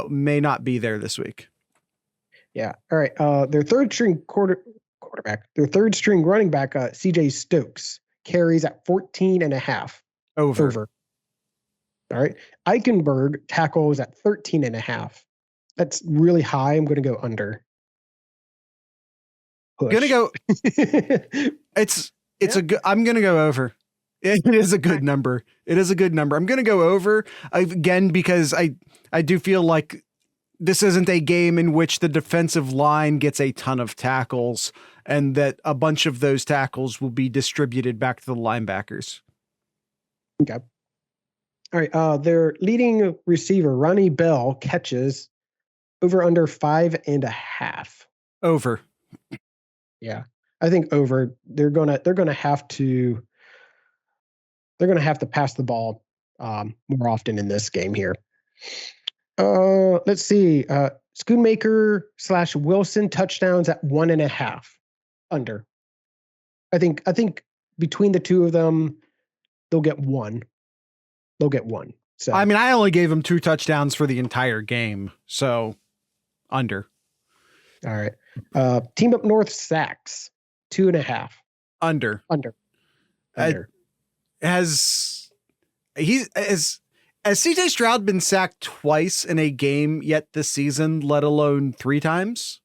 may not be there this week. Yeah. All right. Their third string quarterback, their third string running back, CJ Stokes, carries at 14.5. Over. All right. Eichenberg tackles at 13.5. That's really high. I'm going to go under. Push. Gonna go. I'm gonna go over. It is a good number. I'm gonna go over again because I do feel like this isn't a game in which the defensive line gets a ton of tackles, and that a bunch of those tackles will be distributed back to the linebackers. Okay. All right. Their leading receiver, Ronnie Bell, catches over under 5.5. Over. Yeah, I think over. They're gonna have to pass the ball more often in this game here. Let's see. Schoonmaker / Wilson touchdowns at 1.5. Under. I think between the two of them, they'll get one. So I mean, I only gave them 2 touchdowns for the entire game, so under. All right. Team Up North sacks 2.5. Under. Has CJ Stroud been sacked twice in a game yet this season, let alone 3 times?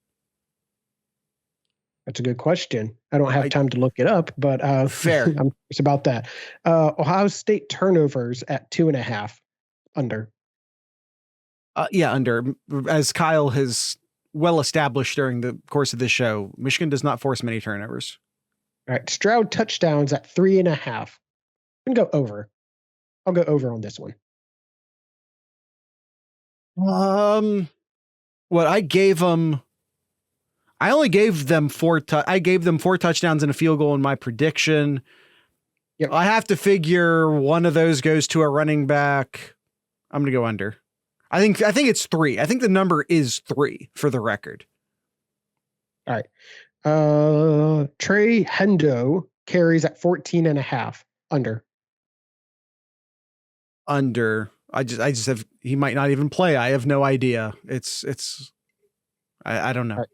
That's a good question. I don't have time to look it up, but fair. I'm curious about that. Ohio State turnovers at 2.5. Under. Yeah, under. As Kyle has well established during the course of this show, Michigan does not force many turnovers. All right. Stroud touchdowns at 3.5. I'm going to go over. I'll go over on this one. What I gave them, I only gave them 4 touchdowns and a field goal in my prediction. Yep. I have to figure one of those goes to a running back. I'm going to go under. I think it's 3. I think the number is 3 for the record. All right. Trey Hendo carries at 14.5. Under. I just have, he might not even play. I have no idea. I don't know. Right.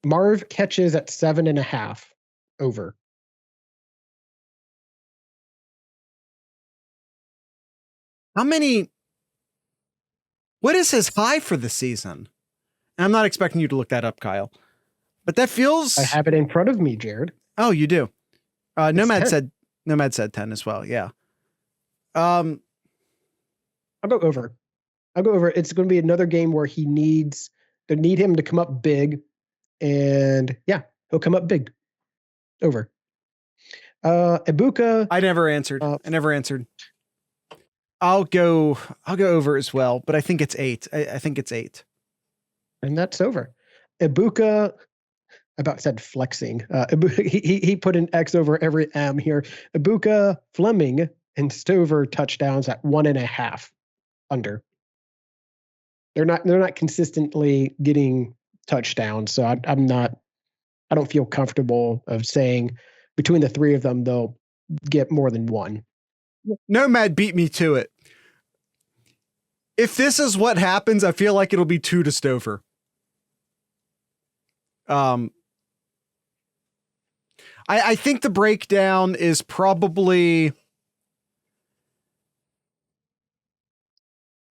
Marv catches at 7.5. Over. How many? What is his high for the season? And I'm not expecting you to look that up, Kyle, but that feels. I have it in front of me, Jared. Oh, you do. It's Nomad 10. said 10 as well. Yeah. I'll go over. It's going to be another game where they need him to come up big, and yeah, he'll come up big. Over. Ibuka. I never answered. I'll go over as well, but I think it's 8. I think it's 8. And that's over. Ibuka, I about said flexing. Ibuka, he put an X over every M here. Ibuka, Fleming, and Stover touchdowns at 1.5 under. They're not consistently getting touchdowns, so I don't feel comfortable of saying between the three of them they'll get more than one. Nomad beat me to it. If this is what happens, I feel like it'll be 2 to Stover. I think the breakdown is probably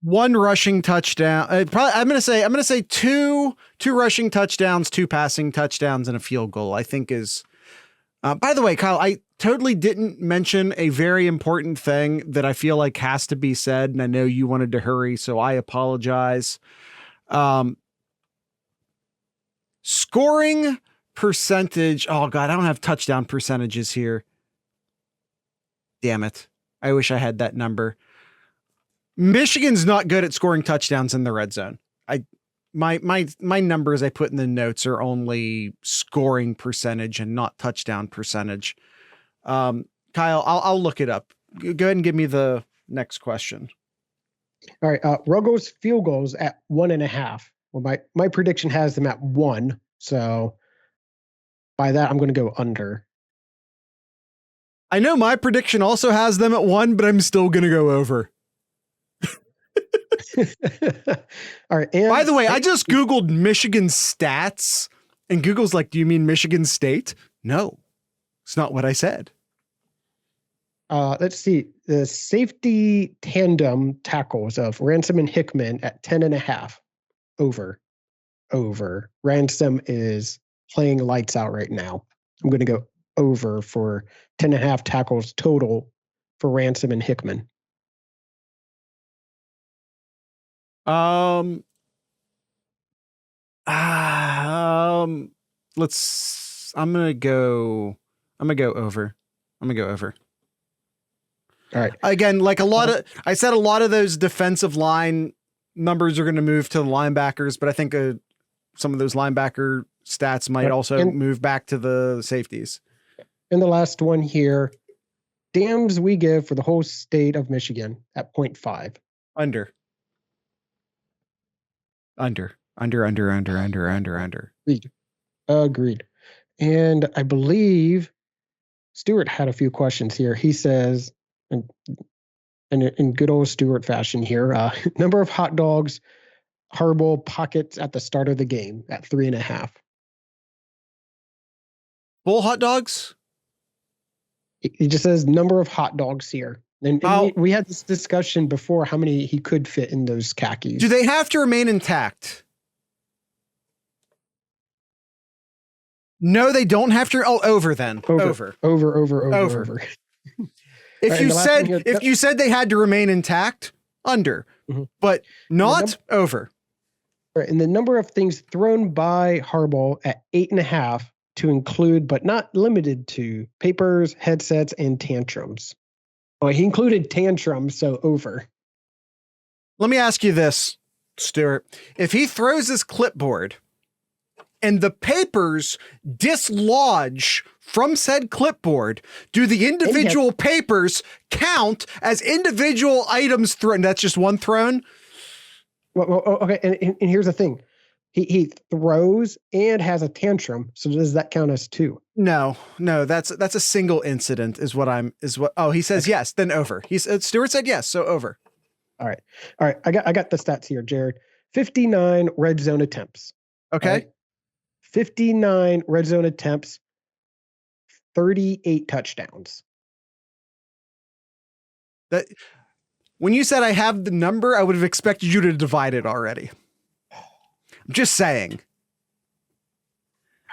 1 rushing touchdown. I'm gonna say two rushing touchdowns, 2 passing touchdowns, and a field goal. I think is. By the way, Kyle, I totally didn't mention a very important thing that I feel like has to be said, and I know you wanted to hurry, so I apologize. Scoring percentage. Oh God, I don't have touchdown percentages here. Damn it. I wish I had that number. Michigan's not good at scoring touchdowns in the red zone. My numbers I put in the notes are only scoring percentage and not touchdown percentage. Kyle, I'll look it up. Go ahead and give me the next question. All right. Ruggles field goals at 1.5. Well, my prediction has them at 1. So by that, I'm going to go under. I know my prediction also has them at 1, but I'm still going to go over. All right. And by the way, I just Googled Michigan stats, and Google's like, do you mean Michigan State? No, it's not what I said. Let's see. The safety tandem tackles of Ransom and Hickman at 10.5. Over. Ransom is playing lights out right now. I'm going to go over for 10.5 tackles total for Ransom and Hickman. I'm gonna go over. All right. Again, like I said, a lot of those defensive line numbers are going to move to the linebackers, but I think some of those linebacker stats might also move back to the safeties. And the last one here, dams we give for the whole state of Michigan at 0.5. Under. Agreed. And I believe Stuart had a few questions here. He says, in good old Stuart fashion here, number of hot dogs, horrible pockets at the start of the game at 3.5. Full hot dogs? He just says number of hot dogs here. And we had this discussion before how many he could fit in those khakis. Do they have to remain intact? No, they don't have to. Oh, over then. Over. If you said they had to remain intact, under. Mm-hmm. But not over. Right, and the number of things thrown by Harbaugh at 8.5 to include, but not limited to, papers, headsets, and tantrums. Well, he included tantrums, so over. Let me ask you this, Stuart. If he throws his clipboard and the papers dislodge from said clipboard, do the individual papers count as individual items thrown? That's just one thrown? Well, okay, and here's the thing. He throws and has a tantrum, so does that count as 2? No, that's a single incident he says yes, then over. Stuart said yes, so over. All right. I got the stats here, Jared. 59 red zone attempts. Okay. Right? 59 red zone attempts, 38 touchdowns. When you said I have the number, I would have expected you to divide it already. I'm just saying.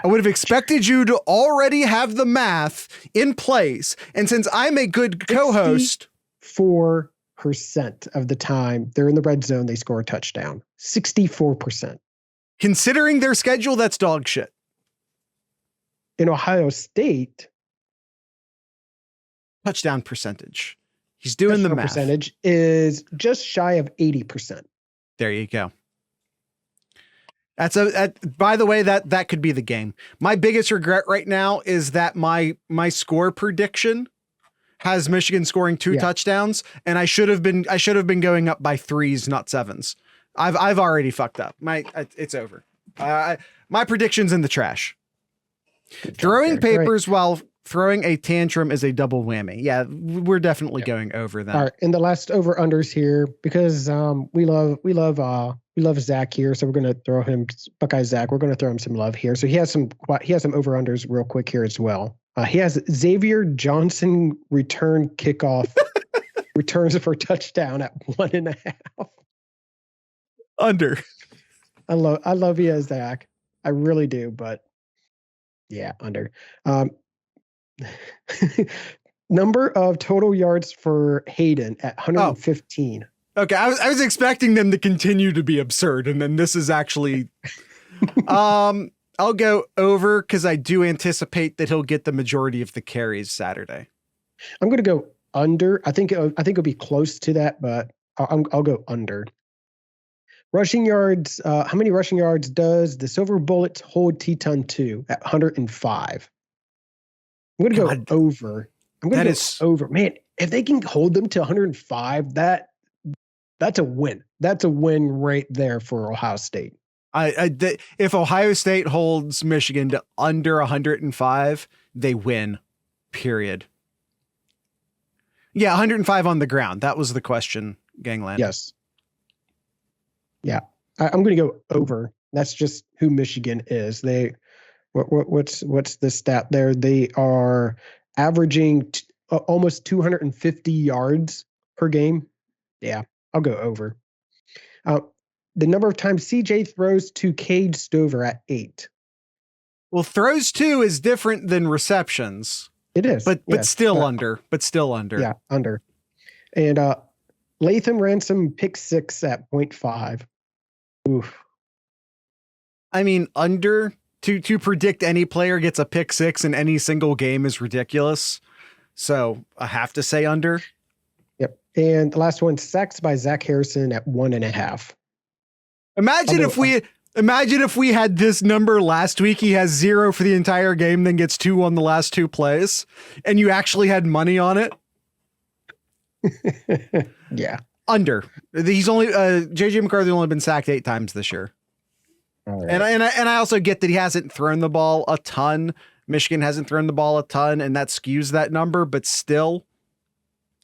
I would have expected you to already have the math in place. And since I'm a good co-host, 4% of the time they're in the red zone, they score a touchdown. 64%. Considering their schedule, that's dog shit. In Ohio State, touchdown percentage. He's doing the math. Percentage is just shy of 80%. There you go. By the way, that could be the game. My biggest regret right now is that my score prediction has Michigan scoring 2 touchdowns, and I should have been going up by 3s, not 7s. I've already fucked up. It's over. My prediction's in the trash. Throwing papers while throwing a tantrum is a double whammy. Yeah, we're definitely going over that. All right, and the last over unders here, because we love Zach here, so we're going to throw him Buckeye Zach. We're going to throw him some love here. So he has some over unders real quick here as well. He has Xavier Johnson return kickoff returns for touchdown at 1.5. Under. I love you, Zach. I really do, but yeah, under. Number of total yards for Hayden at 115. Okay, I was expecting them to continue to be absurd, and then this is actually. I'll go over because I do anticipate that he'll get the majority of the carries Saturday. I'm going to go under. I think it'll be close to that, but I'll go under. Rushing yards. How many rushing yards does the Silver Bullets hold Teton to at 105? I'm going to go over. I'm going to go over. Man, if they can hold them to 105, that's a win. That's a win right there for Ohio State. If Ohio State holds Michigan to under 105, they win. Period. Yeah, 105 on the ground. That was the question, Gangland. Yes. Yeah, I'm going to go over. That's just who Michigan is. What's the stat there? They are averaging almost 250 yards per game. Yeah, I'll go over. The number of times CJ throws to Cade Stover at 8. Well, throws to is different than receptions. It is, but still under. But still under. Yeah, under. And Latham Ransom pick 6 at 0.5. Oof. I mean, under to predict any player gets a pick 6 in any single game is ridiculous. So I have to say under. Yep. And the last one, sacks by Zach Harrison at 1.5. Imagine if we had this number last week. He has 0 for the entire game, then gets 2 on the last 2 plays, and you actually had money on it. Yeah. Under. He's only JJ McCarthy only been sacked 8 times this year. Right. And I also get that he hasn't thrown the ball a ton. Michigan hasn't thrown the ball a ton, and that skews that number, but still,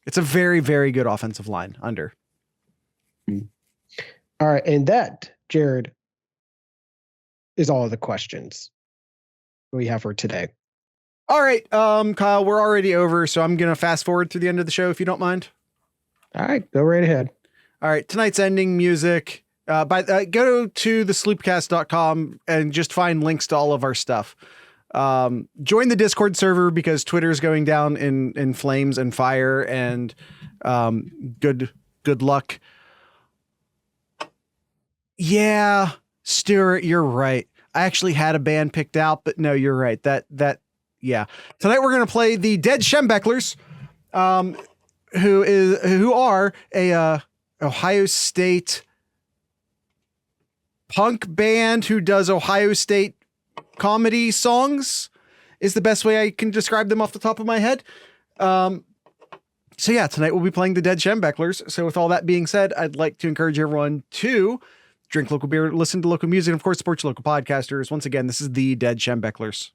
it's a very, very good offensive line. Under. All right, and that, Jared, is all of the questions we have for today. All right, Kyle, we're already over, so I'm going to fast forward through the end of the show if you don't mind. All right, go right ahead. All right, tonight's ending music. Go to thesloopcast.com and just find links to all of our stuff. Join the Discord server because Twitter is going down in flames and fire, and good luck. Yeah, Stuart, you're right. I actually had a band picked out, but no, you're right. Yeah. Tonight we're gonna play the Dead Schembechlers, who are a Ohio State punk band who does Ohio State comedy songs, is the best way I can describe them off the top of my head. So yeah, tonight we'll be playing the Dead Schembechlers. So with all that being said, I'd like to encourage everyone to drink local beer, listen to local music, and of course, support your local podcasters. Once again, this is the Dead Schembechlers.